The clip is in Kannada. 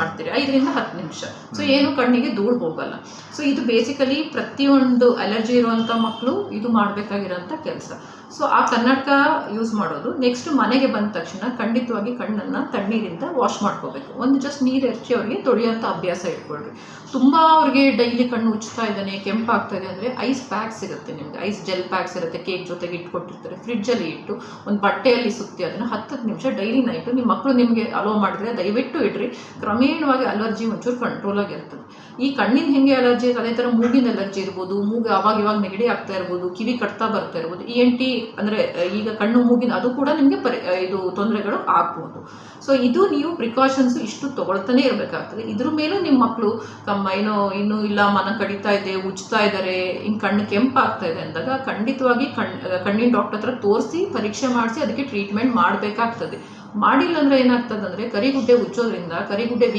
ಮಾಡ್ತೀರಿ 5ರಿಂದ 10 ನಿಮಿಷ. ಸೊ ಏನು ಕಣ್ಣಿಗೆ ಧೂಳು ಹೋಗಲ್ಲ. ಸೊ ಇದು ಬೇಸಿಕಲಿ ಪ್ರತಿಯೊಂದು ಅಲರ್ಜಿ ಇರುವಂಥ ಮಕ್ಕಳು ಇದು ಮಾಡಬೇಕಾಗಿರೋಂಥ ಕೆಲಸ. ಸೊ ಆ ಕನ್ನಡಕ ಯೂಸ್ ಮಾಡೋದು. ನೆಕ್ಸ್ಟ್ ಮನೆಗೆ ಬಂದ ತಕ್ಷಣ ಖಂಡಿತವಾಗಿ ಕಣ್ಣನ್ನು ತಣ್ಣೀರಿಂದ ವಾಶ್ ಮಾಡ್ಕೋಬೇಕು. ಒಂದು ಜಸ್ಟ್ ನೀರು ಎರಚಿ ಅವ್ರಿಗೆ ತೊಳೆಯೋಂಥ ಅಭ್ಯಾಸ ಇಟ್ಕೊಳ್ರಿ. ತುಂಬ ಅವ್ರಿಗೆ ಡೈಲಿ ಕಣ್ಣು ಉಜ್ತಾ ಇದ್ದಾನೆ, ಕೆಂಪಾಗ್ತಾ ಇದೆ ಅಂದರೆ ಐಸ್ ಪ್ಯಾಕ್ಸ್ ಇರುತ್ತೆ, ನಿಮಗೆ ಐಸ್ ಜೆಲ್ ಪ್ಯಾಕ್ಸ್ ಇರುತ್ತೆ, ಕೇಕ್ ಜೊತೆಗೆ ಇಟ್ಕೊಟ್ಟಿರ್ತಾರೆ. ಫ್ರಿಡ್ಜಲ್ಲಿ ಇಟ್ಟು ಒಂದು ಬಟ್ಟೆಯಲ್ಲಿ ಸುತ್ತಿ ಅದನ್ನು 10 ನಿಮಿಷ ಡೈಲಿ ನೈಟು ನಿಮ್ಮ ಮಕ್ಕಳು ನಿಮಗೆ ಅಲೋ ಮಾಡಿದ್ರೆ ದಯವಿಟ್ಟು ಇಡ್ರಿ. ಕ್ರಮೇಣವಾಗಿ ಅಲರ್ಜಿ ಒಂಚೂರು ಕಂಟ್ರೋಲಾಗಿ ಇರ್ತದೆ. ಈ ಕಣ್ಣಿನ ಹೆಂಗೆ ಅಲರ್ಜಿ ಇರುತ್ತೆ ಅದೇ ಥರ ಮೂಗಿನ ಅಲರ್ಜಿ ಇರ್ಬೋದು, ಮೂಗು ಇವಾಗ ನೆಗಡಿ ಆಗ್ತಾ ಇರ್ಬೋದು, ಕಿವಿ ಕಟ್ತಾ ಬರ್ತಾ ಇರ್ಬೋದು. ENT ಅಂದರೆ ಈಗ ಕಣ್ಣು ಮೂಗಿನ ಅದು ಕೂಡ ನಿಮಗೆ ಇದು ತೊಂದರೆಗಳು ಆಗ್ಬೋದು. ಸೊ ಇದು ನೀವು ಪ್ರಿಕಾಷನ್ಸ್ ಇಷ್ಟು ತೊಗೊಳ್ತಾನೆ ಇರಬೇಕಾಗ್ತದೆ. ಇದ್ರ ಮೇಲೂ ನಿಮ್ಮ ಮಕ್ಕಳು ಇನ್ನೂ ಇಲ್ಲ ಮನ ಕಡಿತಾ ಇದೆ, ಉಜ್ತಾ ಇದ್ದಾರೆ, ಹಿಂಗೆ ಕಣ್ಣು ಕೆಂಪಾಗ್ತಾ ಇದೆ ಅಂದಾಗ ಖಂಡಿತವಾಗಿ ಕಣ್ಣಿನ ಡಾಕ್ಟರ್ ಹತ್ರ ತೋರಿಸಿ ಪರೀಕ್ಷೆ ಮಾಡಿಸಿ ಅದಕ್ಕೆ ಟ್ರೀಟ್ಮೆಂಟ್ ಮಾಡಬೇಕಾಗ್ತದೆ. ಮಾಡಿಲ್ಲ ಅಂದರೆ ಏನಾಗ್ತದೆ ಅಂದರೆ ಕರಿಗುಡ್ಡೆ ಉಜ್ಜೋದ್ರಿಂದ ಕರಿಗುಡ್ಡೆ